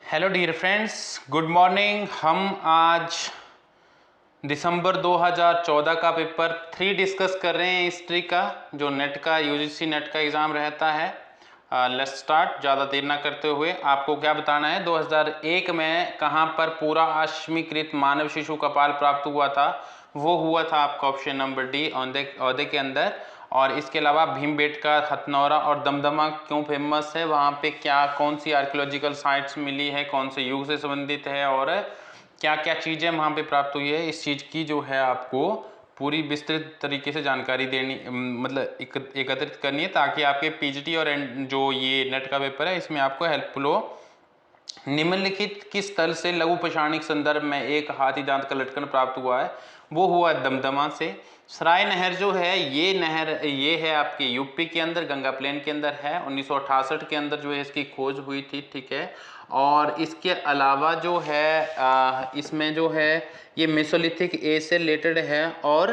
Hello dear friends, good morning. हम आज दिसंबर 2014 का पेपर 3 डिस्कस कर रहे हैं हिस्ट्री का, जो नेट का यूजीसी नेट का एग्ज़ाम रहता है। Let's start. ज़्यादा देर ना करते हुए आपको क्या बताना है, 2001 में कहाँ पर पूरा अश्मीकृत मानव शिशु कपाल प्राप्त हुआ था। वो हुआ था आपका ऑप्शन नंबर डी, औदे के अंदर। और इसके अलावा भीमबेटका, हथनौरा और दमदमा क्यों फेमस है, वहाँ पे क्या कौन सी आर्कियोलॉजिकल साइट्स मिली है, कौन से युग से संबंधित है और क्या क्या चीज़ें वहाँ पे प्राप्त हुई है, इस चीज़ की जो है आपको पूरी विस्तृत तरीके से जानकारी देनी, मतलब एकत्रित करनी है, ताकि आपके पीजीटी और जो ये नेट का पेपर है इसमें आपको हेल्पफुल हो। निम्नलिखित किस स्थल से लघु पौराणिक संदर्भ में एक हाथी दांत का लटकन प्राप्त हुआ है, वो हुआ दमदमा से। सराय नहर जो है, ये नहर ये है आपके यूपी के अंदर, गंगा प्लेन के अंदर है। 1968 के अंदर जो है इसकी खोज हुई थी, ठीक है। और इसके अलावा जो है इसमें जो है ये मेसोलिथिक एज से रिलेटेड है। और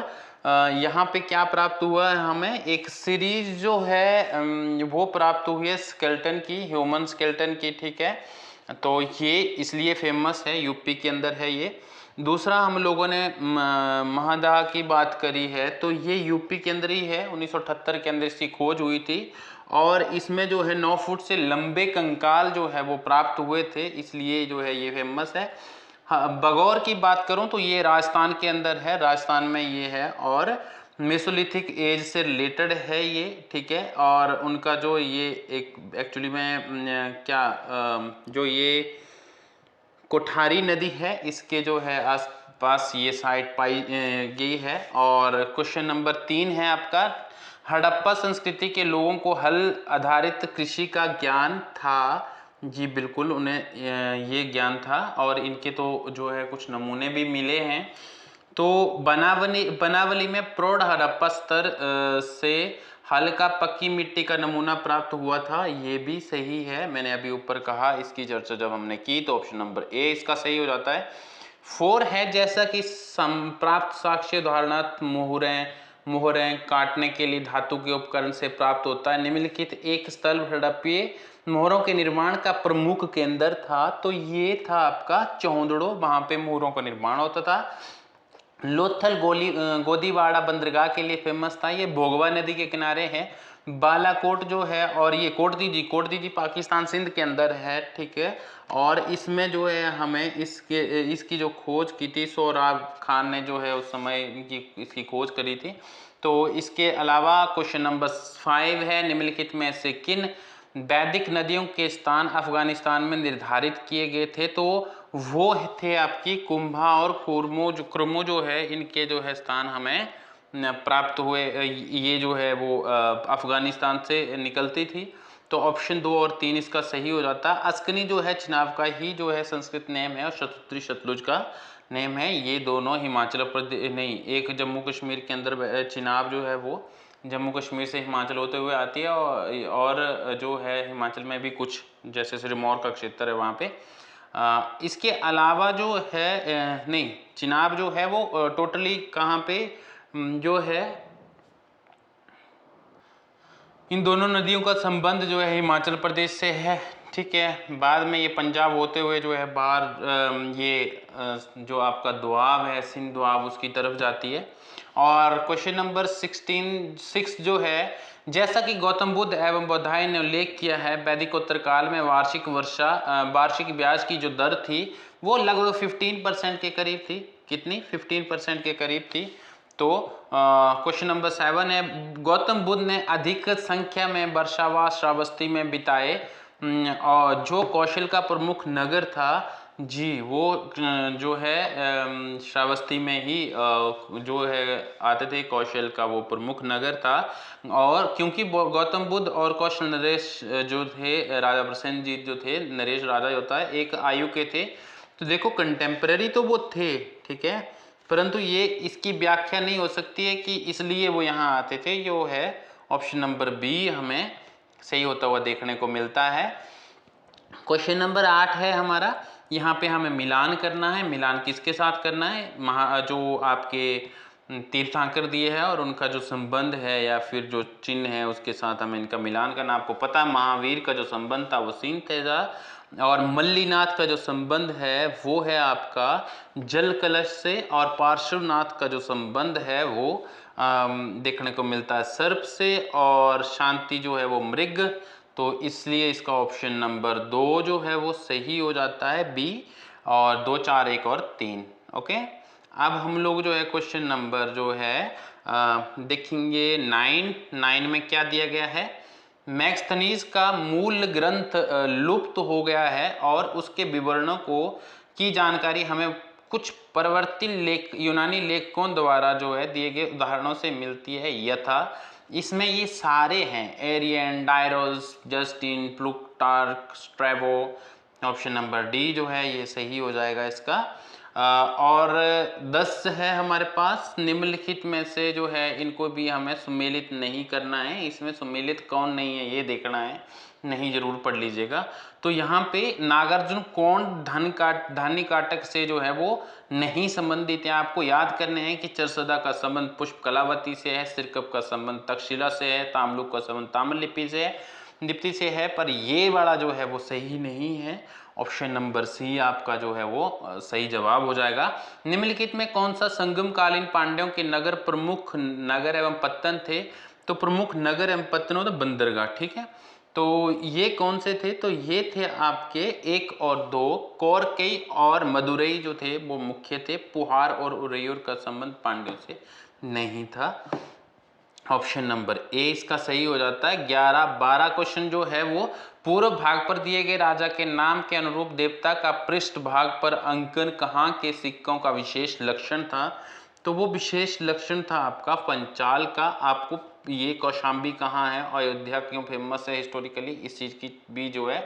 यहाँ पे क्या प्राप्त हुआ है, हमें एक सीरीज जो है वो प्राप्त हुई है स्केलेटन की, ह्यूमन स्केलेटन की, ठीक है। तो ये इसलिए फेमस है, यूपी के अंदर है ये। दूसरा, हम लोगों ने महादाह की बात करी है, तो ये यूपी के अंदर ही है। 1978 के अंदर इसकी खोज हुई थी और इसमें जो है 9 फुट से लंबे कंकाल जो है वो प्राप्त हुए थे, इसलिए जो है ये फेमस है। हाँ, बगौर की बात करूं तो ये राजस्थान के अंदर है, राजस्थान में ये है और मेसोलिथिक एज से रिलेटेड है ये, ठीक है। और उनका जो ये एक एक्चुअली में क्या जो ये कोठारी नदी है, इसके जो है आसपास ये साइट पाई गई है। और क्वेश्चन नंबर 3 है आपका, हड़प्पा संस्कृति के लोगों को हल आधारित कृषि का ज्ञान था। जी बिल्कुल, उन्हें ये ज्ञान था और इनके तो जो है कुछ नमूने भी मिले हैं। तो बनावली में प्रौढ़ हड़प्पा स्तर से हल्का पक्की मिट्टी का नमूना प्राप्त हुआ था, ये भी सही है। मैंने अभी ऊपर कहा, इसकी चर्चा जब हमने की तो ऑप्शन नंबर ए इसका सही हो जाता है। 4 है, जैसा कि प्राप्त साक्ष्य उदाहरणार्थ मोहरें काटने के लिए धातु के उपकरण से प्राप्त होता है। निम्नलिखित एक स्थल हड़प्पीय मोहरों के निर्माण का प्रमुख केंद्र था, तो ये था आपका चौंदड़ो, वहां पे मोहरों का निर्माण होता था। लोथल गोदीवाड़ा बंदरगाह के लिए फेमस था, ये भोगवा नदी के किनारे है। बालाकोट जो है, और ये कोटदीजी पाकिस्तान सिंध के अंदर है, ठीक है। और इसमें जो है हमें इसकी जो खोज की थी, सोहराब खान ने जो है उस समय इसकी खोज करी थी। तो इसके अलावा क्वेश्चन नंबर 5 है, निम्नलिखित में से किन वैदिक नदियों के स्थान अफगानिस्तान में निर्धारित किए गए थे, तो वो थे आपकी कुंभा और कुर्मो जो है, इनके जो है स्थान हमें प्राप्त हुए। ये जो है वो अफगानिस्तान से निकलती थी। तो ऑप्शन 2 और 3 इसका सही हो जाता। अस्कनी जो है चिनाब का ही जो है संस्कृत नेम है और शतुद्री सतलुज का नेम है। ये दोनों हिमाचल प्रदेश नहीं, एक जम्मू कश्मीर के अंदर चिनाब जो है वो जम्मू कश्मीर से हिमाचल होते हुए आती है। और जो है हिमाचल में भी कुछ जैसे सिरमौर का क्षेत्र है वहाँ पे। इसके अलावा जो है नहीं, चिनाब जो है वो टोटली कहाँ पे जो है, इन दोनों नदियों का संबंध जो है हिमाचल प्रदेश से है, ठीक है। बाद में ये पंजाब होते हुए जो है बाहर ये जो आपका दुआब है, सिंध दुआब, उसकी तरफ जाती है। और क्वेश्चन नंबर 6 जो है, जैसा कि गौतम बुद्ध एवं बौद्धायन ने उल्लेख किया है, वैदिकोत्तर काल में वार्षिक ब्याज की जो दर थी वो लगभग 15% के करीब थी। कितनी? 15% के करीब थी। तो क्वेश्चन नंबर 7 है, गौतम बुद्ध ने अधिक संख्या में वर्षावास श्रावस्ती में बिताए और जो कौशल का प्रमुख नगर था, जी वो जो है श्रावस्ती में ही जो है आते थे, कौशल का वो प्रमुख नगर था। और क्योंकि गौतम बुद्ध और कौशल नरेश जो थे, राजा प्रसेन जीत जो थे, नरेश राजा होता है, एक आयु के थे। तो देखो कंटेम्प्रेरी तो वो थे, ठीक है, परंतु ये इसकी व्याख्या नहीं हो सकती है कि इसलिए वो यहाँ आते थे। जो है ऑप्शन नंबर बी हमें सही होता हुआ देखने को मिलता है। क्वेश्चन नंबर 8 है हमारा, यहाँ पे हमें मिलान करना है। मिलान किसके साथ करना है? जो आपके तीर्थंकर दिए हैं और उनका जो संबंध है या फिर जो चिन्ह है उसके साथ हमें इनका मिलान करना। आपको पता है महावीर का जो संबंध था वो सिंध था, और मल्लीनाथ का जो संबंध है वो है आपका जल कलश से, और पार्श्वनाथ का जो संबंध है वो देखने को मिलता है सर्प से, और शांति जो है वो मृग। तो इसलिए इसका ऑप्शन नंबर 2 जो है वो सही हो जाता है, बी। और 2, 4, 1 और 3। ओके, अब हम लोग जो है क्वेश्चन नंबर जो है देखेंगे 9 में क्या दिया गया है। मैक्स्थनीज का मूल ग्रंथ लुप्त हो गया है और उसके विवरणों की जानकारी हमें कुछ परवर्ती यूनानी लेखकों द्वारा जो है दिए गए उदाहरणों से मिलती है। यथा इसमें ये सारे हैं, एरियन, डायरोस, Justin, Plutarch, Strabo. Option number D जो है ये सही हो जाएगा इसका। और 10 है हमारे पास। निम्नलिखित में से जो है इनको भी हमें सुमेलित नहीं करना है, इसमें सुमेलित कौन नहीं है ये देखना है, नहीं जरूर पढ़ लीजिएगा। तो यहाँ पे नागार्जुन कौन धानी काटक से जो है वो नहीं संबंधित है। आपको याद करने हैं कि चरसदा का संबंध पुष्प कलावती से है, सिरकप का संबंध तक्षशिला से है, ताम्लुक का संबंध ताम्रलिपि से है, दीप्ति से है, पर ये वाला जो है वो सही नहीं है। ऑप्शन नंबर सी आपका जो है वो सही जवाब हो जाएगा। निम्नलिखित में कौन सा संगम कालीन पांड्यों के नगर प्रमुख नगर एवं पत्तन थे। तो प्रमुख नगर एवं पत्तन होता बंदरगाह, ठीक है। तो ये कौन से थे, तो ये थे आपके 1 और 2। कोरकई और मदुरई जो थे वो मुख्य थे। पुहार और उरैयूर का संबंध पांड्यों से नहीं था। ऑप्शन नंबर ए इसका सही हो जाता है। 11, 12 क्वेश्चन जो है वो पूर्व भाग पर दिए गए राजा के नाम के अनुरूप देवता का पृष्ठ भाग पर अंकन कहाँ के सिक्कों का विशेष लक्षण था। तो वो विशेष लक्षण था आपका पंचाल का। आपको ये कौशाम्बी कहाँ है, अयोध्या क्यों फेमस है हिस्टोरिकली, इस चीज की भी जो है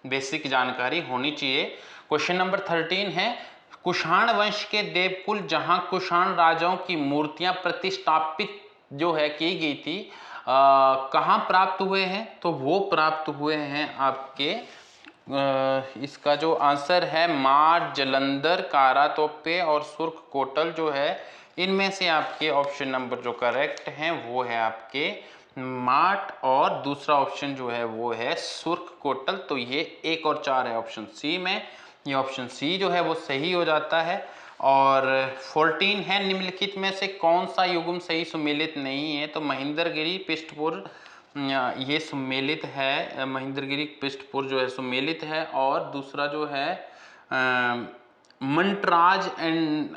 बेसिक जानकारी होनी चाहिए। क्वेश्चन नंबर 13 है, कुषाण वंश के देवकुल जहां कुषाण राजाओं की मूर्तियां प्रतिष्ठापित जो है की गई थी कहाँ प्राप्त हुए हैं। तो वो प्राप्त हुए हैं आपके इसका जो आंसर है मार, जलंधर, कारातोपे और सुर्ख कोटल जो है इनमें से आपके ऑप्शन नंबर जो करेक्ट हैं वो है आपके माट, और दूसरा ऑप्शन जो है वो है सुर्ख कोटल। तो ये 1 और 4 है ऑप्शन सी में, ये ऑप्शन सी जो है वो सही हो जाता है। और 14 है, निम्नलिखित में से कौन सा युग्म सही सुमेलित नहीं है। तो महेंद्रगिरी पृष्ठपुर ये सुमेलित है, महेंद्रगिरी पृष्ठपुर जो है सुमेलित है, और दूसरा जो है मंटराज एंड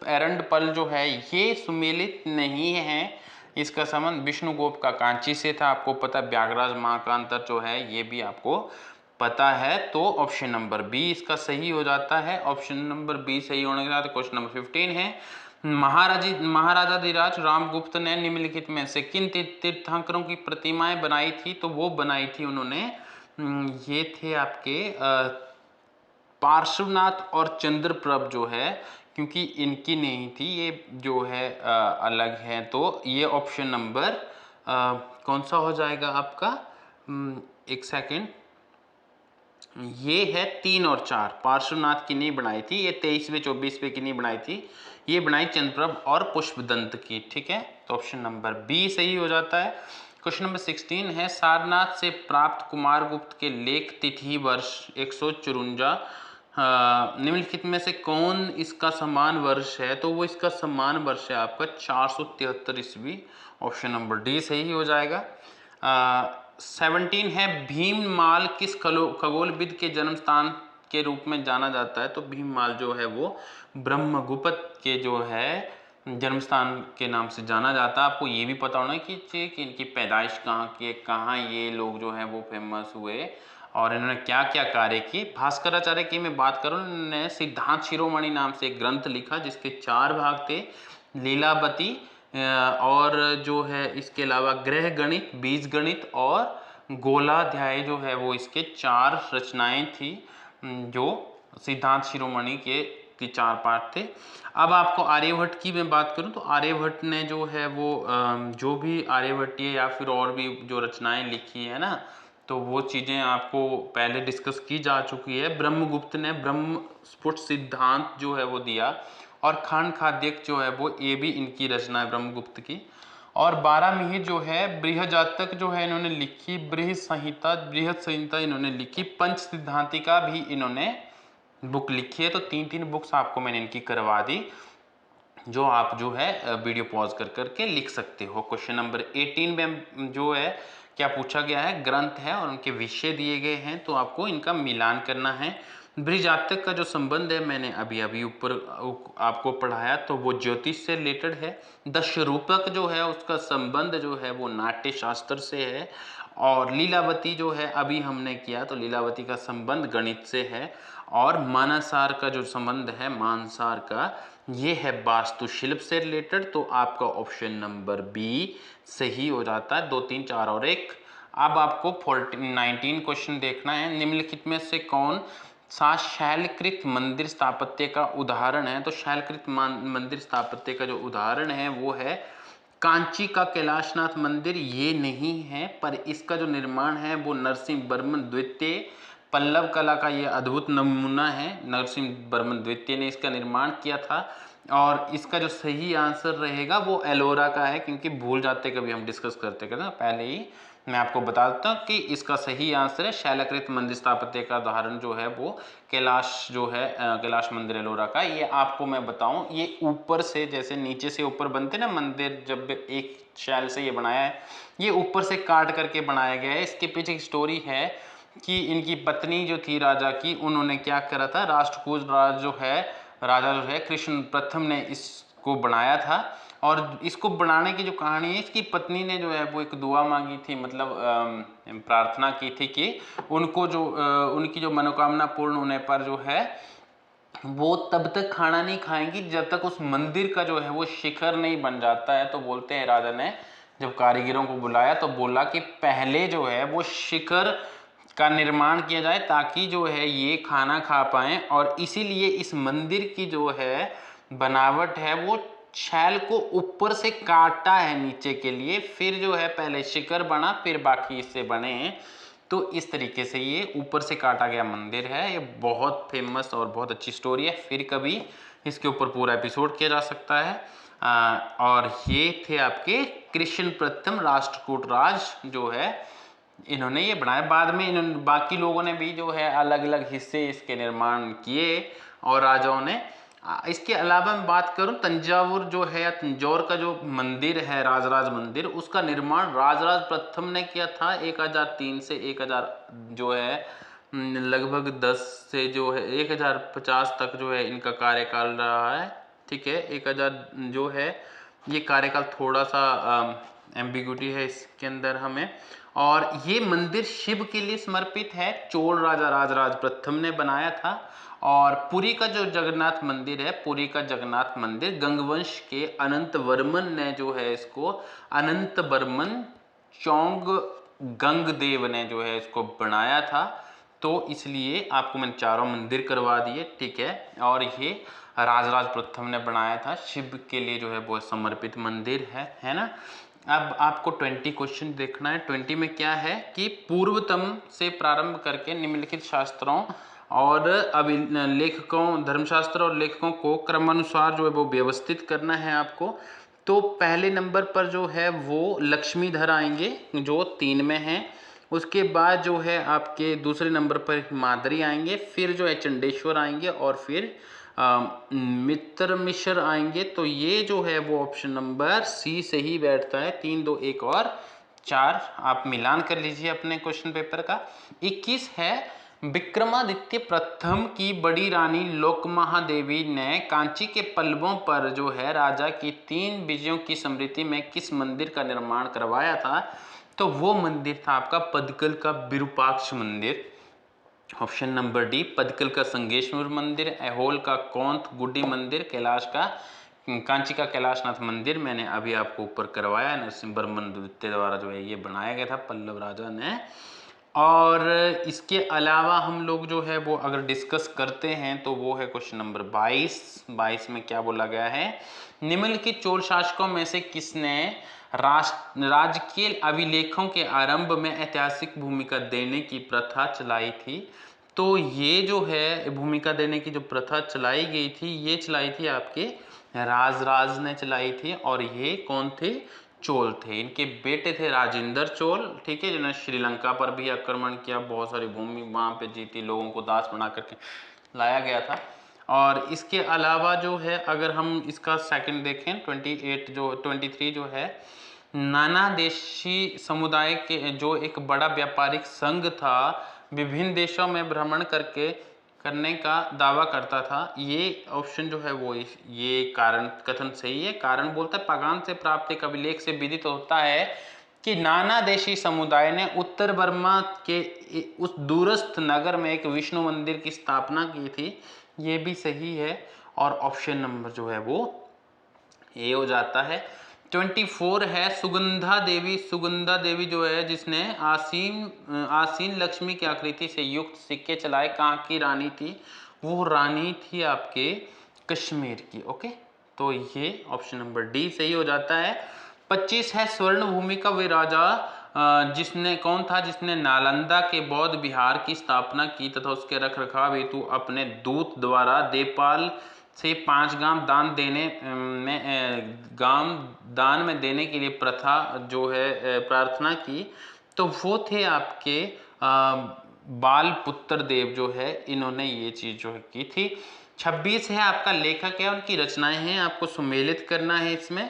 एरंडपल जो है ये सुमेलित नहीं है। इसका संबंध विष्णुगोप का कांची से था। आपको पता है व्याघ्राज महाकांतर जो है ये भी आपको पता है। तो ऑप्शन नंबर बी इसका सही हो जाता है। ऑप्शन नंबर बी सही होने के बाद क्वेश्चन नंबर 15 है, महाराजाधिराज रामगुप्त ने निम्नलिखित में से किन तीर्थंकरों की प्रतिमाएं बनाई थी। तो वो बनाई थी उन्होंने ये थे आपके पार्श्वनाथ और चंद्रप्रभ जो है, क्योंकि इनकी नहीं थी ये जो है अलग है। तो ये ऑप्शन नंबर कौन सा हो जाएगा आपका, एक सेकेंड, ये है 3 और 4। पार्श्वनाथ की नहीं बनाई थी, ये 23वें 24वें की नहीं बनाई थी, ये बनाई चंद्रप्रभ और पुष्पदंत की, ठीक है। तो ऑप्शन नंबर बी सही हो जाता है। क्वेश्चन नंबर 16 है, सारनाथ से प्राप्त कुमारगुप्त के लेख तिथि वर्ष 154 निम्नलिखित में से कौन इसका समान वर्ष है। तो वो इसका समान वर्ष है आपका 473 ईस्वी। ऑप्शन नंबर डी सही हो जाएगा। 17 है, भीममाल किस खगोलविद के जन्म स्थान के रूप में जाना जाता है। तो भीममाल जो है वो ब्रह्मगुप्त के जो है जन्म स्थान के नाम से जाना जाता है। आपको ये भी पता होना कि इनकी पैदाइश कहाँ की है, कहाँ ये लोग जो है वो फेमस हुए और इन्होंने क्या क्या कार्य किए। भास्कराचार्य की मैं बात करूँ, इन्होंने सिद्धांत शिरोमणि नाम से एक ग्रंथ लिखा जिसके 4 भाग थे, लीलावती और जो है इसके अलावा ग्रह गणित, बीज गणित और गोलाध्याय जो है वो इसके 4 रचनाएं थी जो सिद्धांत शिरोमणि के 4 पार्ट थे। अब आपको आर्यभट्ट की मैं बात करूं तो आर्यभट्ट ने जो है वो जो भी आर्यभट्टीय या फिर और भी जो रचनाएं लिखी है ना, तो वो चीज़ें आपको पहले डिस्कस की जा चुकी है। ब्रह्मगुप्त ने ब्रह्मस्फुट सिद्धांत जो है वो दिया, और खान खाद्यक जो है वो ये भी इनकी रचना है ब्रह्मगुप्त की। और 12वीं जो है बृहद जातक जो है इन्होंने लिखी, बृहद संहिता इन्होंने लिखी, पंच सिद्धांतिका भी इन्होंने बुक लिखी है। तो 3 बुक्स आपको मैंने इनकी करवा दी, जो आप जो है वीडियो पॉज कर करके लिख सकते हो। क्वेश्चन नंबर 18 में जो है क्या पूछा गया है, ग्रंथ है और उनके विषय दिए गए हैं, तो आपको इनका मिलान करना है। बृहजातक का जो संबंध है मैंने अभी ऊपर आपको पढ़ाया, तो वो ज्योतिष से रिलेटेड है। दशरूपक जो है उसका संबंध जो है वो नाट्य शास्त्र से है। और लीलावती जो है अभी हमने किया, तो लीलावती का संबंध गणित से है। और मानसार का जो संबंध है मानसार का, ये है वास्तुशिल्प से रिलेटेड। तो आपका ऑप्शन नंबर बी सही हो जाता है। 2 3 4 और 1। अब आपको 19 क्वेश्चन देखना है। निम्नलिखित में से कौन सा शैलकृत मंदिर स्थापत्य का उदाहरण है? तो शैलकृत मंदिर स्थापत्य का जो उदाहरण है वो है कांची का कैलाशनाथ मंदिर। ये नहीं है, पर इसका जो निर्माण है वो नरसिंह वर्मन द्वितीय, पल्लव कला का ये अद्भुत नमूना है। नरसिंह वर्मन द्वितीय ने इसका निर्माण किया था। और इसका जो सही आंसर रहेगा वो एलोरा का है, क्योंकि भूल जाते कभी हम डिस्कस करते ना, पहले ही मैं आपको बता देता हूँ कि इसका सही आंसर है शैलकृत मंदिर स्थापत्य का उदाहरण जो है वो कैलाश जो है कैलाश मंदिर एलोरा का। ये आपको मैं बताऊं, ये ऊपर से जैसे नीचे से ऊपर बनते ना मंदिर, जब एक शैल से ये बनाया है, ये ऊपर से काट करके बनाया गया है। इसके पीछे एक स्टोरी है कि इनकी पत्नी जो थी राजा की, उन्होंने क्या करा था, राष्ट्रकूट राजा जो है कृष्ण प्रथम ने इसको बनाया था। और इसको बनाने की जो कहानी है, इसकी पत्नी ने जो है वो एक दुआ मांगी थी, मतलब प्रार्थना की थी कि उनको जो उनकी जो मनोकामना पूर्ण होने पर जो है वो तब तक खाना नहीं खाएंगी जब तक उस मंदिर का जो है वो शिखर नहीं बन जाता है। तो बोलते हैं राजा ने जब कारीगरों को बुलाया तो बोला कि पहले जो है वो शिखर का निर्माण किया जाए ताकि जो है ये खाना खा पाएं। और इसीलिए इस मंदिर की जो है बनावट है वो छैल को ऊपर से काटा है नीचे के लिए, फिर जो है पहले शिखर बना फिर बाकी इससे बने हैं। तो इस तरीके से ये ऊपर से काटा गया मंदिर है। ये बहुत फेमस और बहुत अच्छी स्टोरी है, फिर कभी इसके ऊपर पूरा एपिसोड किया जा सकता है। और ये थे आपके कृष्ण प्रथम राष्ट्रकूट राज जो है इन्होंने ये बनाया। बाद में इन्होंने बाकी लोगों ने भी जो है अलग अलग हिस्से इसके निर्माण किए और राजाओं ने। इसके अलावा मैं बात करूं, तंजावुर जो है या तंजौर का जो मंदिर है राजराज मंदिर, उसका निर्माण राजराज प्रथम ने किया था 1003 से 1000 जो है लगभग 10 से जो है 1050 तक जो है इनका कार्यकाल रहा है। ठीक है, 1000 जो है ये कार्यकाल थोड़ा सा एम्बिग्यूटी है इसके अंदर हमें। और ये मंदिर शिव के लिए समर्पित है, चोल राजा राजराज प्रथम ने बनाया था। और पुरी का जो जगन्नाथ मंदिर है, पुरी का जगन्नाथ मंदिर गंगवंश के अनंत वर्मन ने जो है इसको, अनंत वर्मन चौंग गंगदेव ने जो है इसको बनाया था। तो इसलिए आपको मैंने चारों मंदिर करवा दिए। ठीक है, और ये राजराज प्रथम ने बनाया था, शिव के लिए जो है वो समर्पित मंदिर है ना। अब आपको 20 क्वेश्चन देखना है। 20 में क्या है कि पूर्वतम से प्रारंभ करके निम्नलिखित शास्त्रों और लेखकों, धर्मशास्त्र और लेखकों को क्रमानुसार जो है वो व्यवस्थित करना है आपको। तो पहले नंबर पर जो है वो लक्ष्मीधर आएंगे जो 3 में है। उसके बाद जो है आपके दूसरे नंबर पर मादरी आएंगे, फिर जो है चंडेश्वर आएंगे और फिर मित्र मिश्र आएंगे। तो ये जो है वो ऑप्शन नंबर सी से ही बैठता है। 3 2 1 और 4 आप मिलान कर लीजिए अपने क्वेश्चन पेपर का। 21 है विक्रमादित्य प्रथम की बड़ी रानी लोकमहादेवी ने कांची के पल्लवों पर जो है राजा की 3 विजयों की स्मृति में किस मंदिर का निर्माण करवाया था? तो वो मंदिर था आपका पदकल का विरूपाक्ष मंदिर। ऑप्शन नंबर डी पदकल का संगेश्वर मंदिर, ऐहोल का कौंथ गुड्डी मंदिर, कैलाश का कांची का कैलाशनाथ मंदिर मैंने अभी आपको ऊपर करवाया। नरसिंह वर्मन द्वितीय द्वारा जो है ये बनाया गया था पल्लव राजा ने। और इसके अलावा हम लोग जो है वो अगर डिस्कस करते हैं तो वो है क्वेश्चन नंबर 22 में क्या बोला गया है, निम्नलिखित चोल शासकों में से किसने राजकीय अभिलेखों के आरंभ में ऐतिहासिक भूमिका देने की प्रथा चलाई थी? तो ये जो है भूमिका देने की जो प्रथा चलाई गई थी, ये चलाई थी आपके राजराज ने चलाई थी। और ये कौन थे? चोल थे। इनके बेटे थे राजेंद्र चोल, ठीक है, जिन्होंने श्रीलंका पर भी आक्रमण किया, बहुत सारी भूमि वहाँ पे जीती, लोगों को दास बना करके लाया गया था। और इसके अलावा जो है अगर हम इसका सेकंड देखें 23 जो है नाना देशी समुदाय के जो एक बड़ा व्यापारिक संघ था, विभिन्न देशों में भ्रमण करने का दावा करता था। ये ऑप्शन जो है वो ये कारण कथन सही है। कारण बोलता है पागान से प्राप्त एक अभिलेख से विदित होता है कि नाना देशी समुदाय ने उत्तर बर्मा के उस दूरस्थ नगर में एक विष्णु मंदिर की स्थापना की थी। ये भी सही है और ऑप्शन नंबर जो है वो ए हो जाता है। 24 है सुगंधा देवी। सुगंधा देवी जो है जिसने आसीन लक्ष्मी की आकृति से युक्त सिक्के चलाए, कहाँ की रानी थी? वो रानी थी आपके कश्मीर की। ओके, तो ये ऑप्शन नंबर डी सही हो जाता है। 25 है स्वर्ण भूमि का वे राजा जिसने कौन था जिसने नालंदा के बौद्ध विहार की स्थापना की तथा उसके रख रखाव हेतु अपने दूत द्वारा देपाल से 5 गांव दान में देने के लिए प्रथा जो है प्रार्थना की। तो वो थे आपके बाल पुत्र देव जो है, इन्होंने ये चीज जो है की थी। 26 है आपका लेखक है, उनकी रचनाएं हैं, आपको सुमेलित करना है इसमें।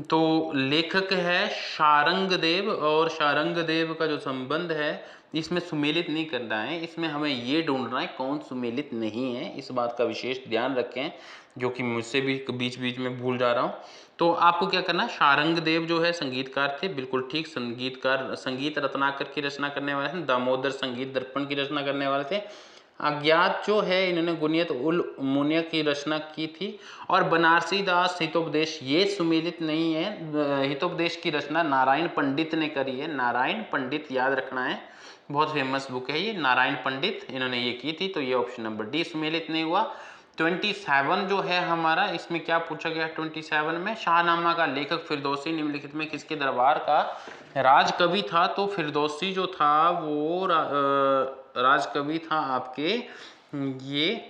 तो लेखक है शारंग देव, और शारंग देव का जो संबंध है इसमें सुमेलित नहीं करना है, इसमें हमें ये ढूंढना है कौन सुमेलित नहीं है। इस बात का विशेष ध्यान रखें, जो कि मुझसे भी बीच बीच में भूल जा रहा हूँ। तो आपको क्या करना है, शारंग देव जो है संगीतकार थे, बिल्कुल ठीक, संगीतकार, संगीत रत्नाकर की रचना करने वाले थे, दामोदर संगीत दर्पण की रचना करने वाले थे। अज्ञात जो है इन्होंने गुनियत उल मुनिया की रचना की थी, और बनारसी दास हितोपदेश ये सुमेलित नहीं है। हितोपदेश की रचना नारायण पंडित ने करी है, नारायण पंडित याद रखना है, बहुत फेमस बुक है ये, नारायण पंडित इन्होंने ये की थी। तो ये ऑप्शन नंबर डी सुमेलित नहीं हुआ। 27 जो है हमारा, इसमें क्या पूछा गया 27 में, शाहनामा का लेखक फिरदौसी निम्नलिखित में किसके दरबार का राजकवि था? तो फिरदौसी जो था वो राजकवि था आपके, ये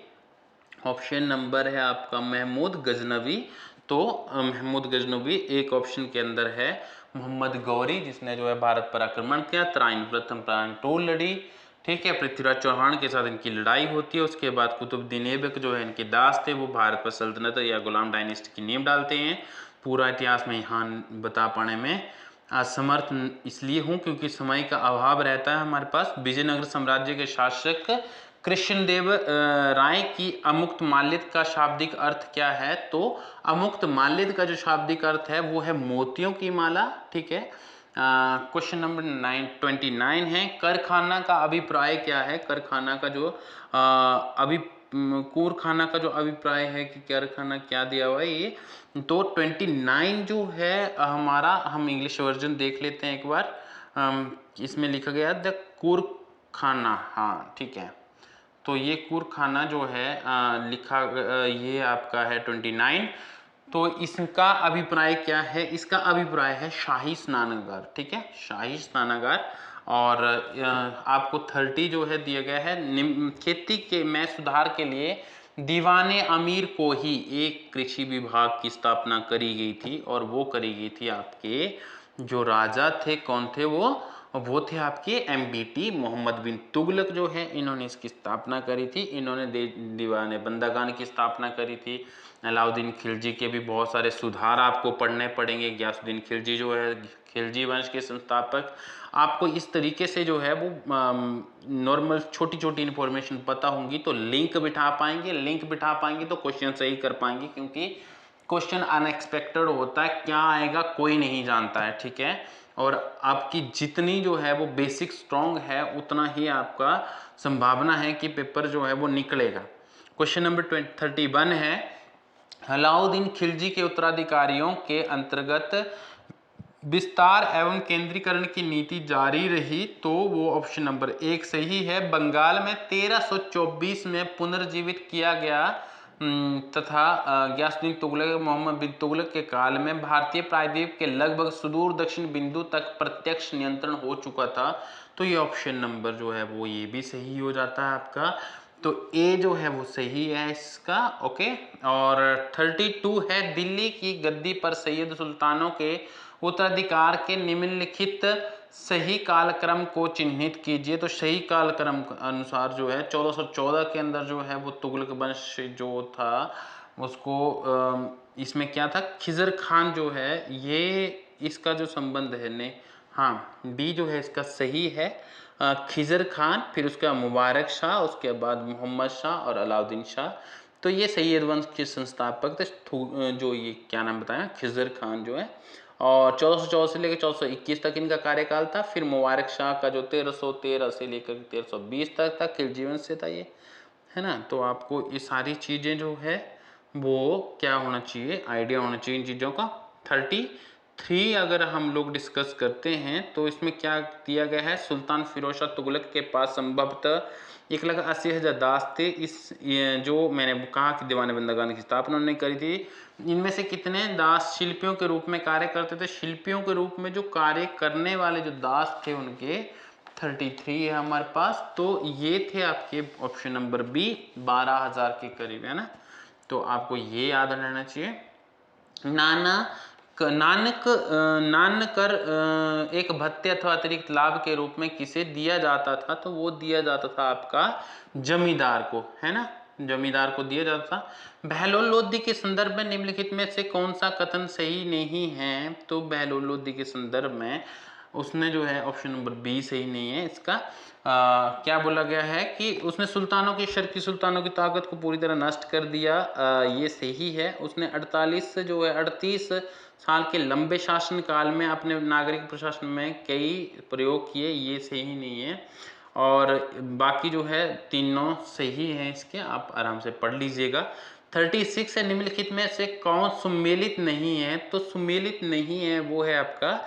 ऑप्शन नंबर है आपका महमूद गजनवी। तो महमूद गजनवी एक ऑप्शन के अंदर है। मोहम्मद गौरी जिसने जो है भारत पर आक्रमण किया, तराइन प्रथम तराइन टोल लड़ी, ठीक है, पृथ्वीराज चौहान के साथ इनकी लड़ाई होती है। उसके बाद कुतुबुद्दीन ऐबक जो है इनके दास थे, वो भारत पर सल्तनत या गुलाम डायनेस्टी की नींव डालते हैं। पूरा इतिहास में यहाँ बता पाने में असमर्थ इसलिए हूँ क्योंकि समय का अभाव रहता है हमारे पास। विजयनगर साम्राज्य के शासक कृष्णदेव राय की अमुक्त माल्यद का शाब्दिक अर्थ क्या है? तो अमुक्त माल्यद का जो शाब्दिक अर्थ है वो है मोतियों की माला, ठीक है। क्वेश्चन नंबर 29 है, करखाना का अभिप्राय क्या है? करखाना का जो कूरखाना का जो अभिप्राय है कि करखाना क्या दिया हुआ है ये। तो 29 जो है हमारा, हम इंग्लिश वर्जन देख लेते हैं एक बार। इसमें लिखा गया द कूरखाना, हाँ ठीक है। तो ये कूरखाना जो है ये आपका है 29। तो इसका अभिप्राय क्या है? इसका अभिप्राय है शाही स्नानागार, ठीक है, शाही स्नानागार। और आपको 30 जो है दिया गया है, खेती के में सुधार के लिए दीवाने अमीर को ही एक कृषि विभाग की स्थापना करी गई थी, और वो करी गई थी आपके जो राजा थे, कौन थे वो थे आपके MBT मोहम्मद बिन तुगलक जो है, इन्होंने इसकी स्थापना करी थी। इन्होंने दीवाने बंदागान की स्थापना करी थी। अलाउद्दीन खिलजी के भी बहुत सारे सुधार आपको पढ़ने पड़ेंगे। गयासुद्दीन खिलजी जो है खिलजी वंश के संस्थापक। आपको इस तरीके से जो है वो नॉर्मल छोटी छोटी इन्फॉर्मेशन पता होंगी तो लिंक बिठा पाएंगे तो क्वेश्चन सही कर पाएंगे, क्योंकि क्वेश्चन अनएक्सपेक्टेड होता है, क्या आएगा कोई नहीं जानता है, ठीक है। और आपकी जितनी जो है वो बेसिक स्ट्रॉन्ग है उतना ही आपका संभावना है कि पेपर जो है वो निकलेगा। क्वेश्चन नंबर 31 है, अलाउद्दीन खिलजी के उत्तराधिकारियों के अंतर्गत विस्तार एवं केंद्रीकरण की नीति जारी रही। तो वो ऑप्शन नंबर 1 सही है। बंगाल में 1324 में पुनर्जीवित किया गया तथा गयासुद्दीन तुगलक मोहम्मद बिन तुगलक के काल में भारतीय प्रायद्वीप के लगभग सुदूर दक्षिण बिंदु तक प्रत्यक्ष नियंत्रण हो चुका था। तो ये ऑप्शन नंबर जो है वो ये भी सही हो जाता है आपका। तो ए जो है वो सही है इसका, ओके। और 32 है, दिल्ली की गद्दी पर सैयद सुल्तानों के उत्तराधिकार के निम्नलिखित सही कालक्रम को चिन्हित कीजिए। तो सही कालक्रम के अनुसार जो है 1414 के अंदर जो है वो तुगलक वंश जो था उसको इसमें क्या था, खिजर खान जो है ये इसका जो संबंध है ने, हाँ बी जो है इसका सही है। खिजर खान, फिर उसका मुबारक शाह, उसके बाद मोहम्मद शाह और अलाउद्दीन शाह। तो ये सैयद वंश के संस्थापक थे जो ये क्या नाम बताया, खिजर खान जो है। और 1414 से लेकर 1421 तक इनका कार्यकाल था। फिर मुबारक शाह का जो 1313 से लेकर 1320 तक था, खिलजी वंश से था ये, है ना। तो आपको ये सारी चीज़ें जो है वो क्या होना चाहिए, आइडिया होना चाहिए इन चीज़ों का। 33 अगर हम लोग डिस्कस करते हैं तो इसमें क्या दिया गया है, सुल्तान फिरोज शाह तुगलक के पास संभवतः 1,80,000 दास थे। जो मैंने कहा कि दीवान बंदगान की स्थापना उन्होंने करी थी। इनमें से कितने दास शिल्पियों के रूप में कार्य करते थे, शिल्पियों के रूप में जो कार्य करने वाले जो दास थे उनके 33 है हमारे पास। तो ये थे आपके ऑप्शन नंबर बी 12,000 के करीब, है ना। तो आपको ये याद रहना चाहिए। नानकर एक भत्ते अथवा अतिरिक्त लाभ के रूप में किसे दिया जाता था, तो वो दिया जाता था आपका जमींदार को, है ना, जमींदार को दिया जाता था। बहलोल लोधी के संदर्भ में निम्नलिखित में से कौन सा कथन सही नहीं है, तो बहलोल लोधी के संदर्भ में उसने जो है ऑप्शन नंबर बी सही नहीं है इसका। क्या बोला गया है कि उसने सुल्तानों की शर्की सुल्तानों की ताकत को पूरी तरह नष्ट कर दिया, ये सही है। उसने 38 साल के लंबे शासन काल में अपने नागरिक प्रशासन में कई प्रयोग किए, ये सही नहीं है। और बाकी जो है तीनों सही है इसके, आप आराम से पढ़ लीजिएगा। 36 है निम्नलिखित में से कौन सुमेलित नहीं है, तो सुमेलित नहीं है वो है आपका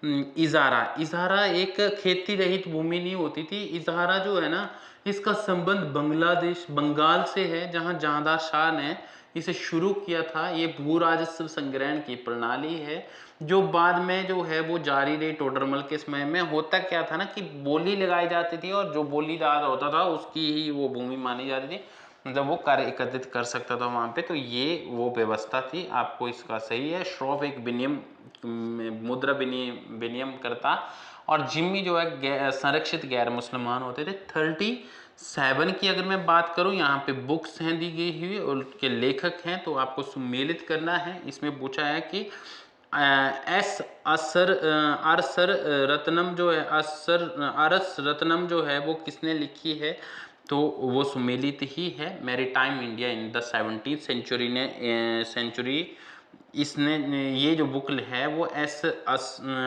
इजारा। इजारा एक खेती रहित भूमि नहीं होती थी। इजारा जो है ना, इसका संबंध बांग्लादेश बंगाल से है, जहां जहांदार शाह ने इसे शुरू किया था। ये भू राजस्व संग्रहण की प्रणाली है जो बाद में जो है वो जारी रही टोडरमल के समय में। होता क्या था ना कि बोली लगाई जाती थी और जो बोलीदार होता था उसकी ही वो भूमि मानी जाती थी, मतलब वो कार्य एकत्रित कर सकता था वहां पे। तो ये वो व्यवस्था थी, आपको इसका सही है। श्रॉफ एक विनियम मुद्रा विनियम करता, और जिम्मी जो है संरक्षित गैर मुसलमान होते थे। 37 की अगर मैं बात करूं, यहाँ पे बुक्स हैं दी गई हुई और उनके लेखक हैं, तो आपको सुमेलित करना है। इसमें पूछा है कि अरसर रत्नम जो है, अरस रत्नम जो है वो किसने लिखी है, तो वो सुमेलित ही है। Maritime India in the 17th century इसने ये जो बुक है वो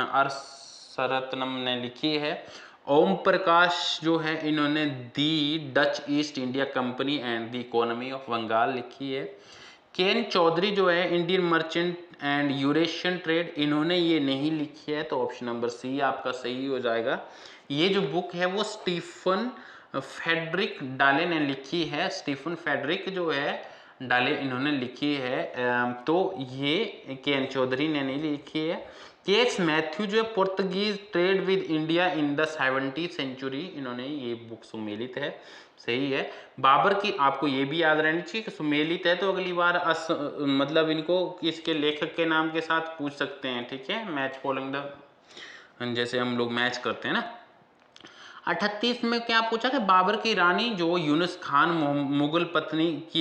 अरसरत्नम ने लिखी है। ओम प्रकाश जो है इन्होंने the Dutch East India Company and the economy of Bengal लिखी है। केन चौधरी जो है Indian merchant and Eurasian trade, इन्होंने ये नहीं लिखी है। तो ऑप्शन नंबर सी आपका सही हो जाएगा। ये जो बुक है वो स्टीफन फेडरिक डाले ने लिखी है। स्टीफन फेडरिक जो है डाले इन्होंने लिखी है। तो ये के एन चौधरी ने नहीं लिखी है। केस मैथ्यू जो है Portuguese trade with India in the 17th century, इन्होंने ये बुक सुमेलित है, सही है। बाबर की आपको ये भी याद रहनी चाहिए कि सुमेलित है, तो अगली बार मतलब इनको इसके लेखक के नाम के साथ पूछ सकते हैं, ठीक है। मैच फॉलोइंग द, जैसे हम लोग मैच करते हैं ना। 38 में क्या पूछा कि बाबर की रानी जो यूनुस खान मुगल पत्नी की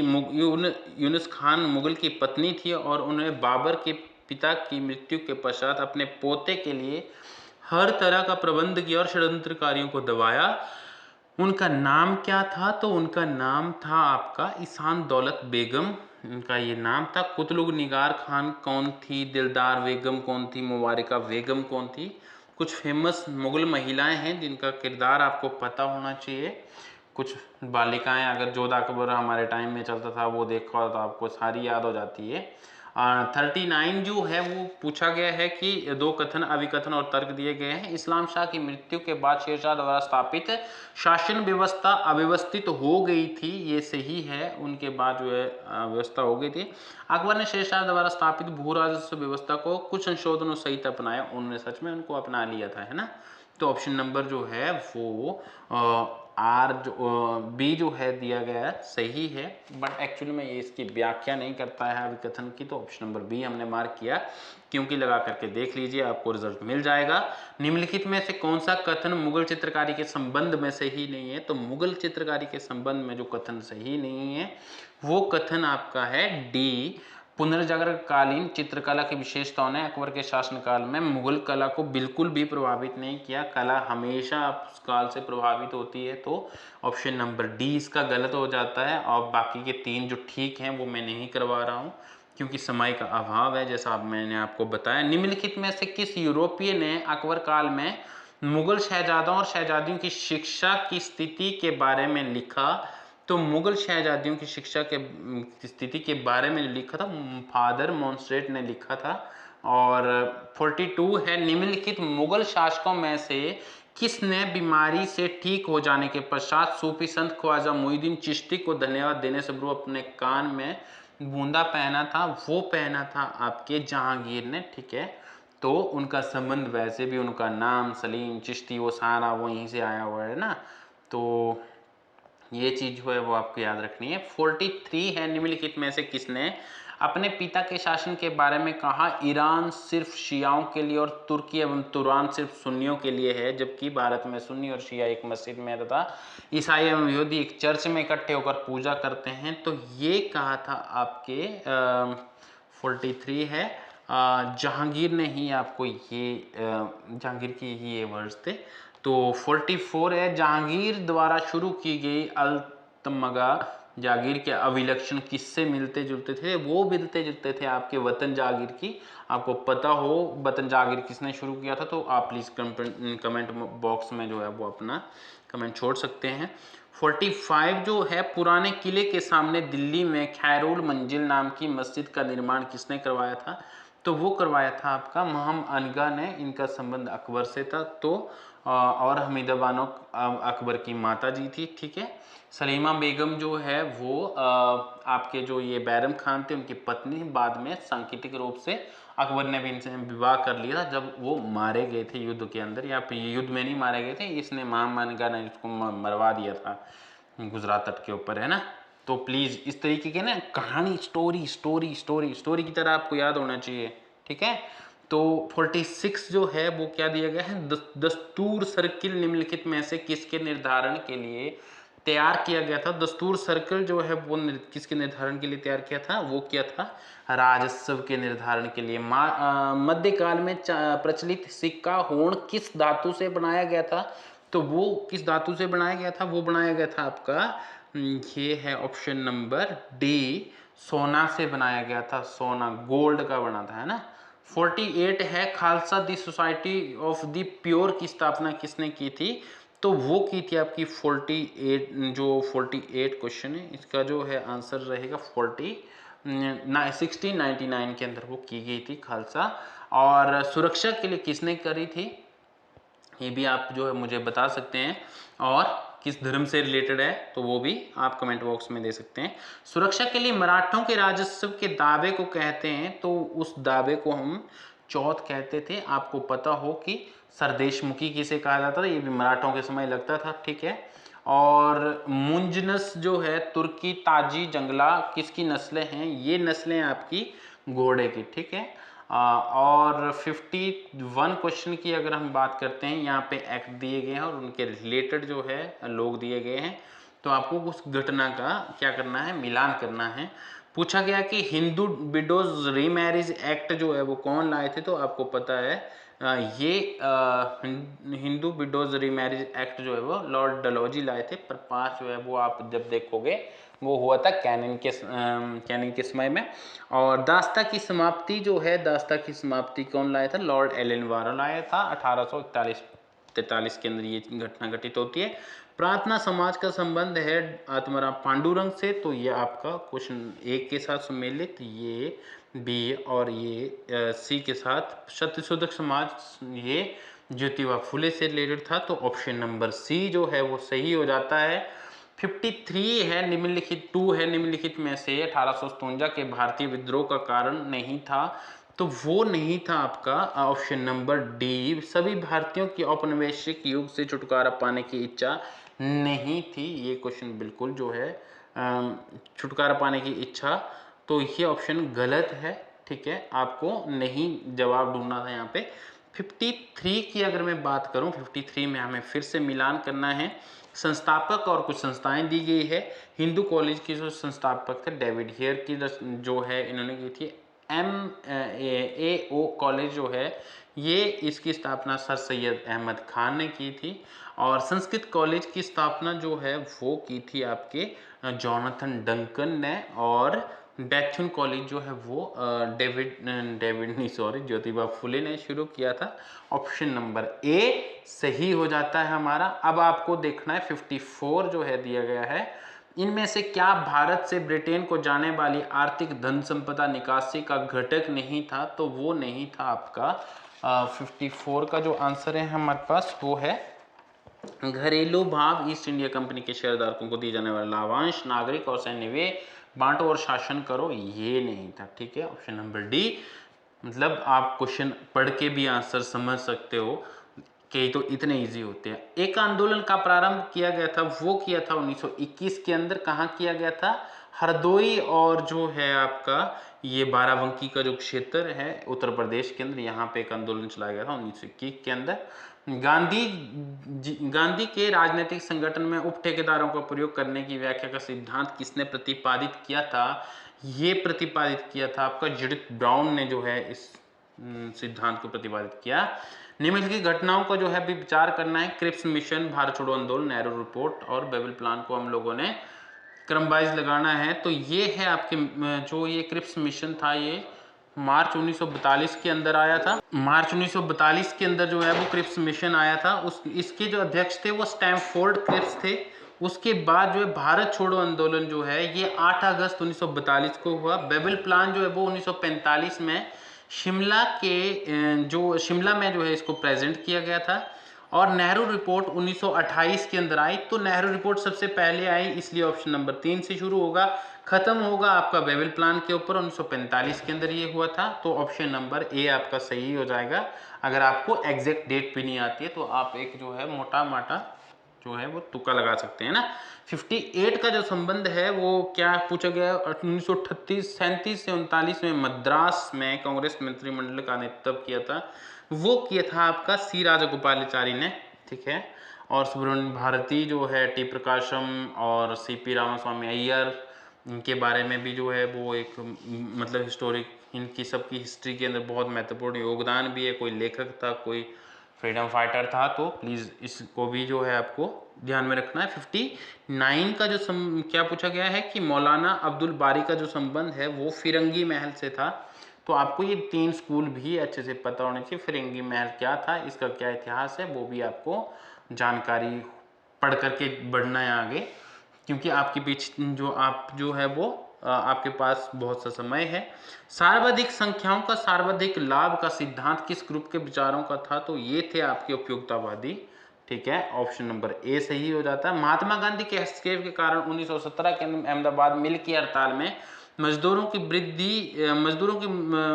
यूनुस खान मुगल की पत्नी थी और उन्हें बाबर के पिता की मृत्यु के पश्चात अपने पोते के लिए हर तरह का प्रबंध किया और षड्यंत्रकारियों को दबाया, उनका नाम क्या था, तो उनका नाम था आपका ईशान दौलत बेगम, उनका ये नाम था। कुतलुग निगार खान कौन थी, दिलदार बेगम कौन थी, मुबारका बेगम कौन थी। कुछ फेमस मुगल महिलाएं हैं जिनका किरदार आपको पता होना चाहिए। कुछ बालिकाएं, अगर जोधा अकबर हमारे टाइम में चलता था वो देखा तो आपको सारी याद हो जाती है। 39 जो है वो पूछा गया है कि दो कथन अभिकथन और तर्क दिए गए हैं। इस्लाम शाह की मृत्यु के बाद शेरशाह द्वारा स्थापित शासन व्यवस्था अव्यवस्थित हो गई थी, ये सही है। उनके बाद जो है व्यवस्था हो गई थी। अकबर ने शेरशाह द्वारा स्थापित भू राजस्व व्यवस्था को कुछ संशोधनों सहित अपनाया, उन्होंने सच में उनको अपना लिया था, है ना। तो ऑप्शन नंबर जो है वो आर जो बी जो है दिया गया है सही है, बट एक्चुअली में ये इसकी व्याख्या नहीं करता है अभिकथन की, तो ऑप्शन नंबर बी हमने मार्क किया, क्योंकि लगा करके देख लीजिए आपको रिजल्ट मिल जाएगा। निम्नलिखित में से कौन सा कथन मुगल चित्रकारी के संबंध में सही नहीं है? तो मुगल चित्रकारी के संबंध में जो कथन सही नहीं है वो कथन आपका है डी, पुनर्जागरण कालीन चित्रकला की विशेषताओं ने अकबर के शासनकाल में मुगल कला को बिल्कुल भी प्रभावित नहीं किया। कला हमेशा उस काल से प्रभावित होती है, तो ऑप्शन नंबर डी इसका गलत हो जाता है। और बाकी के 3 जो ठीक हैं वो मैं नहीं करवा रहा हूँ क्योंकि समय का अभाव है, जैसा मैंने आपको बताया। निम्नलिखित में से किस यूरोपीय ने अकबर काल में मुगल शहजादों और शहजादियों की शिक्षा की स्थिति के बारे में लिखा? तो मुगल शहजादियों की शिक्षा के स्थिति के बारे में लिखा था फादर मॉन्स्ट्रेट ने लिखा था। और 42 है, निम्नलिखित मुगल शासकों में से किसने बीमारी से ठीक हो जाने के पश्चात सूफी संत ख्वाजा मुईनुद्दीन चिश्ती को धन्यवाद देने से पूर्व अपने कान में बूंदा पहना था? वो पहना था आपके जहांगीर ने, ठीक है। तो उनका संबंध वैसे भी, उनका नाम सलीम चिश्ती वो सारा वो यहीं से आया हुआ है ना, तो ये चीज जो है वो आपको याद रखनी है। 43 है, निम्नलिखित में से किसने अपने पिता के शासन के बारे में कहा ईरान सिर्फ शियाओं के लिए और तुर्की एवं तुरान सिर्फ सुन्नियों के लिए है, जबकि भारत में सुन्नी और शिया एक मस्जिद में तथा ईसाई एवं यहूदी एक चर्च में इकट्ठे होकर पूजा करते हैं? तो ये कहा था आपके 43 है जहांगीर ने ही आपको ये जहांगीर की ही ये वर्ड्स थे। तो 44 है, जहांगीर द्वारा शुरू की गई अल्तमगा जागीर के अभिलक्षण किससे मिलते जुलते थे? वो मिलते जुलते थे आपके वतन जागीर की। आपको पता हो वतन जागीर किसने शुरू किया था तो आप प्लीज कमेंट बॉक्स में जो है वो अपना कमेंट छोड़ सकते हैं। 45 जो है, पुराने किले के सामने दिल्ली में खैरुल मंजिल नाम की मस्जिद का निर्माण किसने करवाया था? तो वो करवाया था आपका महम अनगा ने। इनका संबंध अकबर से था, तो और हमीदा बानो अकबर की माता जी थी, ठीक है। सलीमा बेगम जो है वो आपके जो ये बैरम खान थे उनकी पत्नी, बाद में सांकेतिक रूप से अकबर ने भी इनसे विवाह कर लिया था जब वो मारे गए थे युद्ध के अंदर, या फिर युद्ध में नहीं मारे गए थे, इसने महम अनगा ने इसको मरवा दिया था गुजरात तट के ऊपर, है ना। तो प्लीज इस तरीके के ना कहानी स्टोरी स्टोरी स्टोरी स्टोरी की तरह आपको याद होना चाहिए, ठीक है। तो 46 जो है वो क्या दिया गया है, दस्तूर सर्किल निम्नलिखित में से किसके निर्धारण के लिए तैयार किया गया था? दस्तूर सर्कल जो है वो किसके निर्धारण के लिए तैयार किया था? वो किया था राजस्व के निर्धारण के लिए। मध्यकाल में प्रचलित सिक्का होर्ण किस धातु से बनाया गया था? तो वो किस धातु से बनाया गया था? वो बनाया गया था आपका ये है ऑप्शन नंबर डी, सोना से बनाया गया था, सोना गोल्ड का बना था, है ना। 48 है, Khalsa the society of the pure की स्थापना किसने की थी? तो वो की थी आपकी 48 जो 48 क्वेश्चन है इसका जो है आंसर रहेगा 1699 के अंदर वो की गई थी खालसा। और सुरक्षा के लिए किसने करी थी ये भी आप जो है मुझे बता सकते हैं, और किस धर्म से रिलेटेड है तो वो भी आप कमेंट बॉक्स में दे सकते हैं। सुरक्षा के लिए मराठों के राजस्व के दावे को कहते हैं, तो उस दावे को हम चौथ कहते थे। आपको पता हो कि सरदेशमुखी किसे कहा जाता था, ये भी मराठों के समय लगता था, ठीक है। और मुंजनस जो है तुर्की ताजी जंगला किसकी नस्लें हैं? ये नस्लें आपकी घोड़े की, ठीक है। और 51 क्वेश्चन की अगर हम बात करते हैं, यहाँ पे एक्ट दिए गए हैं और उनके रिलेटेड जो है लोग दिए गए हैं, तो आपको उस घटना का क्या करना है, मिलान करना है। पूछा गया कि हिंदू विडोज रीमैरिज एक्ट जो है वो कौन लाए थे? तो आपको पता है ये हिंदू विडोज रीमैरिज एक्ट जो है वो लॉर्ड डलहौजी लाए थे, पर 5 जो है वो आप जब देखोगे वो हुआ था कैनिंग के समय में। और दास्ता की समाप्ति जो है, दास्ता की समाप्ति कौन लाया था? लॉर्ड एलेनवारा लाया था 1843 के अंदर ये घटना घटित होती है। प्रार्थना समाज का संबंध है आत्माराम पांडुरंग से, तो ये आपका क्वेश्चन 1 के साथ सम्मिलित, ये बी और ये सी के साथ। सत्यशोधक समाज ये ज्योतिबा फुले से रिलेटेड था, तो ऑप्शन नंबर सी जो है वो सही हो जाता है। 53 है, निम्नलिखित 2 है, निम्नलिखित में से 1857 के भारतीय विद्रोह का कारण नहीं था, तो वो नहीं था आपका ऑप्शन नंबर डी, सभी भारतीयों की औपनिवेशिक युग से छुटकारा पाने की इच्छा नहीं थी। ये क्वेश्चन बिल्कुल जो है छुटकारा पाने की इच्छा, तो ये ऑप्शन गलत है। ठीक है, आपको नहीं जवाब ढूंढना था यहाँ पे। 53 की अगर मैं बात करूँ, 53 में हमें फिर से मिलान करना है। संस्थापक और कुछ संस्थाएं दी गई है। हिंदू कॉलेज के जो संस्थापक थे डेविड हेयर की जो है इन्होंने की थी। MAO कॉलेज जो है ये इसकी स्थापना सर सैयद अहमद खान ने की थी। और संस्कृत कॉलेज की स्थापना जो है वो की थी आपके जॉनथन डंकन ने। और बैथ्यून कॉलेज जो है वो डेविड नहीं सॉरी ज्योतिबा फुले ने शुरू किया था। ऑप्शन नंबर ए सही हो जाता है हमारा। अब आपको देखना है 54 जो है दिया गया है, इनमें से क्या भारत से ब्रिटेन को जाने वाली आर्थिक धन संपदा निकासी का घटक नहीं था? तो वो नहीं था आपका 54 का जो आंसर है हमारे पास वो है घरेलू भाव ईस्ट इंडिया कंपनी के शेयरधारकों को दिए जाने वाला लाभांश, नागरिक और सैन्य व्यय, बांटो और शासन करो, ये नहीं था। ठीक है, ऑप्शन नंबर डी। मतलब आप क्वेश्चन पढ़ के भी आंसर समझ सकते हो कि तो इतने इजी होते हैं। एक आंदोलन का प्रारंभ किया गया था, वो किया था 1921 के अंदर। कहाँ किया गया था? हरदोई और जो है आपका ये बाराबंकी का जो क्षेत्र है उत्तर प्रदेश के अंदर, यहाँ पे एक आंदोलन चलाया गया था 1921 के अंदर। गांधी के राजनीतिक संगठन में उप ठेकेदारों का प्रयोग करने की व्याख्या का सिद्धांत किसने प्रतिपादित किया था? ये प्रतिपादित किया था आपका जूडिथ ब्राउन ने जो है इस सिद्धांत को प्रतिपादित किया। निम्नलिखित घटनाओं का जो है अभी विचार करना है। क्रिप्स मिशन, भारत छोड़ो आंदोलन, नेहरू रिपोर्ट और बेबल प्लान को हम लोगों ने क्रम वाइज लगाना है। तो ये है आपके जो ये क्रिप्स मिशन था ये मार्च 1942 के अंदर आया था। मार्च 1942 के अंदर जो है वो क्रिप्स मिशन आया था। इसके जो अध्यक्ष थे वो स्टैमफोर्ड क्रिप्स थे। उसके बाद जो है भारत छोड़ो आंदोलन जो है ये 8 अगस्त 1942 को हुआ। बेबल प्लान जो है वो 1945 में शिमला में जो है इसको प्रेजेंट किया गया था। और नेहरू रिपोर्ट 1928 के अंदर आई। तो नेहरू रिपोर्ट सबसे पहले आई, इसलिए ऑप्शन नंबर 3 से शुरू होगा। खत्म होगा आपका बेबल प्लान के ऊपर 1945 के अंदर ये हुआ था। तो ऑप्शन नंबर ए आपका सही हो जाएगा। अगर आपको एग्जैक्ट डेट भी नहीं आती है तो आप एक जो है मोटा माटा जो है वो तुक्का लगा सकते हैं ना। 58 का जो संबंध है वो क्या पूछा गया? 1937 से 39 में मद्रास में कांग्रेस मंत्रिमंडल का नेतृत्व किया था, वो किया था आपका सी राजगोपालाचारी ने। ठीक है, और सुब्रमण्यम भारती जो है, टी प्रकाशम और सीपी रामास्वामी अय्यर, इनके बारे में भी जो है वो एक मतलब हिस्टोरिक, इनकी सबकी हिस्ट्री के अंदर बहुत महत्वपूर्ण योगदान भी है। कोई लेखक था, कोई फ्रीडम फाइटर था, तो प्लीज़ इसको भी जो है आपको ध्यान में रखना है। 59 का जो क्या पूछा गया है कि मौलाना अब्दुल बारी का जो संबंध है वो फिरंगी महल से था। तो आपको ये 3 स्कूल भी अच्छे से पता होने चाहिए। फिरंगी महल क्या था, इसका क्या इतिहास है, वो भी आपको जानकारी पढ़ करके बढ़ना है आगे, क्योंकि आपके पीछे जो है वो आपके पास बहुत सा समय है। सर्वाधिक संख्याओं का सर्वाधिक लाभ का सिद्धांत किस ग्रुप के विचारों का था? तो ये थे आपके उपयोगितावादी। ठीक है, ऑप्शन नंबर ए सही हो जाता है। महात्मा गांधी के हस्तक्षेप के कारण 1917 के अंदर अहमदाबाद मिल की हड़ताल में मजदूरों की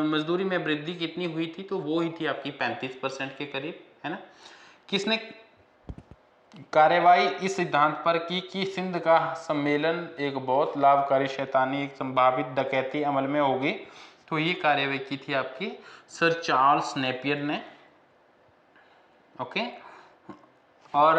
मजदूरी में वृद्धि कितनी हुई थी? तो वो ही थी आपकी 35% के करीब, है ना। किसने कार्यवाही इस सिद्धांत पर की कि सिंध का सम्मेलन एक बहुत लाभकारी शैतानी एक संभावित डकैती अमल में होगी? तो ये कार्यवाही की थी आपकी सर चार्ल्स नेपियर ने। ओके, और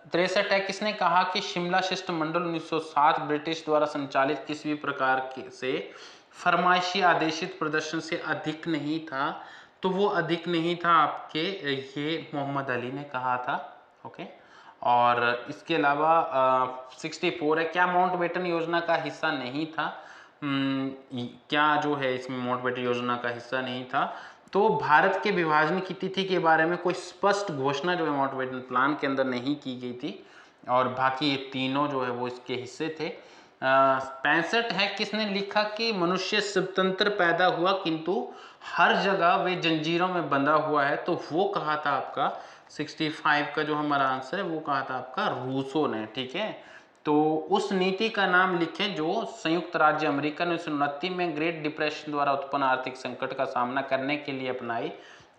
63 है, किसने कहा कि शिमला शिष्टमंडल 1907 ब्रिटिश द्वारा संचालित किसी भी प्रकार से फरमाइशी आदेशित प्रदर्शन से अधिक नहीं था? तो वो अधिक नहीं था आपके ये मोहम्मद अली ने कहा था। ओके, और इसके अलावा 64 है, क्या माउंटबेटन योजना का हिस्सा नहीं था? क्या जो है इसमें माउंटबेटन योजना का हिस्सा नहीं था? तो भारत के विभाजन की तिथि के बारे में कोई स्पष्ट घोषणा जो है माउंटबेटन प्लान के अंदर नहीं की गई थी, और बाकी ये तीनों जो है वो इसके हिस्से थे। 65 है, किसने लिखा कि मनुष्य स्वतंत्र पैदा हुआ किंतु हर जगह वे जंजीरों में बंधा हुआ है? तो वो कहा था आपका 65 का जो हमारा आंसर है वो कहा था आपका रूसो ने। ठीक है, तो उस नीति का नाम लिखें जो संयुक्त राज्य अमेरिका ने 1929 में ग्रेट डिप्रेशन द्वारा उत्पन्न आर्थिक संकट का सामना करने के लिए अपनाई।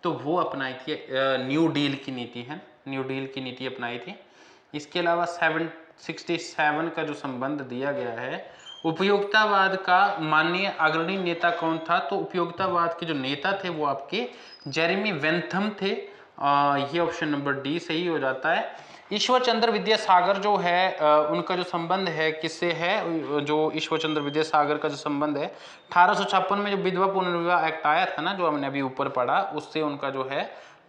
तो वो अपनाई थी न्यू डील की नीति है, न्यू डील की नीति अपनाई थी। इसके अलावा 67 का जो संबंध दिया गया है, उपयोगितावाद का माननीय अग्रणी नेता कौन था? तो उपयोगितावाद के जो नेता थे वो आपके जेरेमी बेंथम थे। ये ऑप्शन नंबर डी सही हो जाता है। ईश्वर चंद्र विद्यासागर जो है उनका जो संबंध है किससे है? जो ईश्वर चंद्र विद्यासागर का जो संबंध है 1856 में जो विधवा पुनर्विवाह एक्ट आया था ना, जो हमने अभी ऊपर पढ़ा, उससे उनका जो है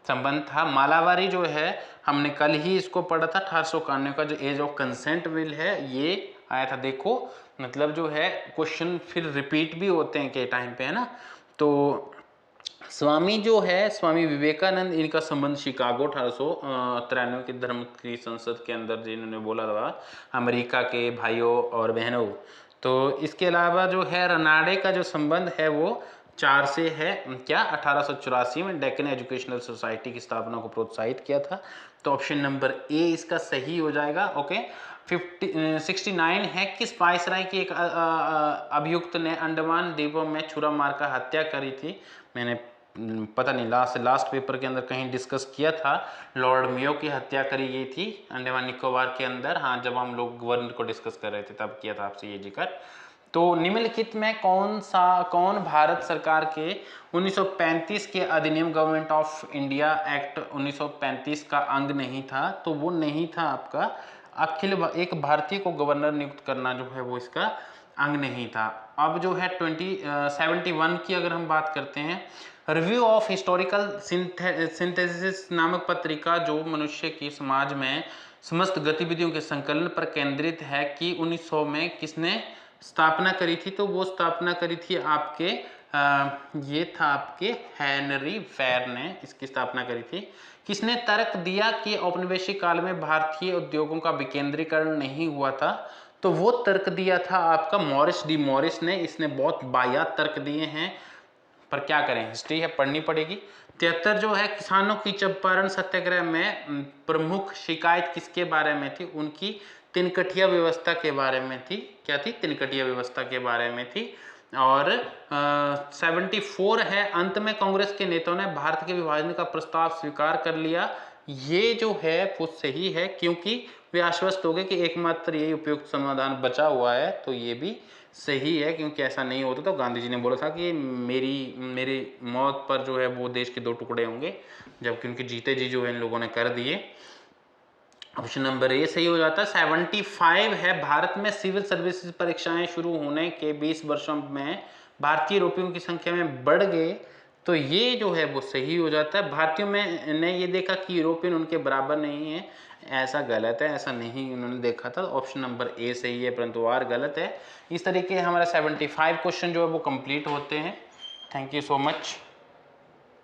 संबंध था। मालावारी जो है हमने कल ही इसको पढ़ा था, 1891 का जो एज ऑफ कंसेंट बिल है ये आया था। देखो मतलब जो है क्वेश्चन फिर रिपीट भी होते हैं के टाइम पे, है ना। तो स्वामी जो है स्वामी विवेकानंद, इनका संबंध शिकागो 1893 की धर्म की संसद के अंदर जिन्होंने बोला था अमेरिका के भाइयों और बहनों। तो इसके अलावा जो है रनाडे का जो संबंध है वो 4 से है क्या? 1884 में डेक्कन एजुकेशनल सोसाइटी की स्थापना को प्रोत्साहित किया था। तो ऑप्शन नंबर ए इसका सही हो जाएगा। ओके। 69 है, किस वायसराय की एक अभियुक्त ने अंडमान द्वीपों में छुरा मारकर हत्या करी थी? मैंने पता नहीं लास्ट पेपर के अंदर कहीं डिस्कस किया था। लॉर्ड मेयो की हत्या करी गई थी अंडमान निकोबार के अंदर। हाँ, जब हम लोग गवर्नर को डिस्कस कर रहे थे तब किया था आपसे ये जिक्र। तो निम्नलिखित में कौन भारत सरकार के 1935 के अधिनियम गवर्नमेंट ऑफ इंडिया एक्ट 1935 का अंग नहीं था? तो वो नहीं था आपका एक भारतीय को गवर्नर नियुक्त करना जो है वो इसका अंग नहीं था। अब जो है 71 की अगर हम बात करते हैं, रिव्यू ऑफ हिस्टोरिकल सिंथेसिस नामक पत्रिका जो मनुष्य की समाज में समस्त गतिविधियों के संकलन पर केंद्रित है कि 1900 में किसने स्थापना करी थी? तो वो स्थापना करी थी आपके ये था आपके हेनरी फेयर ने इसकी स्थापना करी थी। किसने तर्क दिया कि औपनिवेशिक काल में भारतीय उद्योगों का विकेंद्रीकरण नहीं हुआ था? तो वो तर्क दिया था आपका मॉरिस डी मॉरिस ने। इसने बहुत बायात तर्क दिए हैं, पर क्या करें, हिस्ट्री है, पढ़नी पड़ेगी। 73 जो है किसानों की चंपारण सत्याग्रह में प्रमुख शिकायत किसके बारे में थी? उनकी तिनकटिया व्यवस्था के बारे में थी। क्या थी? तिनकटिया व्यवस्था के बारे में थी। और 74 है, अंत में कांग्रेस के नेताओं ने भारत के विभाजन का प्रस्ताव स्वीकार कर लिया। ये जो है वो सही है, क्योंकि वे आश्वस्त हो गए कि एकमात्र यही उपयुक्त समाधान बचा हुआ है। तो ये भी सही है, क्योंकि ऐसा नहीं होता तो गांधी जी ने बोला था कि मेरी मौत पर जो है वो देश के 2 टुकड़े होंगे, जबकि उनके जीते जी जो है इन लोगों ने कर दिए। ऑप्शन नंबर ए सही हो जाता है। 75 है, भारत में सिविल सर्विसेज परीक्षाएं शुरू होने के 20 वर्षों में भारतीय यूरोपियों की संख्या में बढ़ गए। तो ये जो है वो सही हो जाता है। भारतीयों में ने ये देखा कि यूरोपियन उनके बराबर नहीं है, ऐसा गलत है, ऐसा नहीं उन्होंने देखा था। ऑप्शन नंबर ए सही है, परंतु आर गलत है। इस तरीके हमारा 75 क्वेश्चन जो है वो कंप्लीट होते हैं। Thank you so much.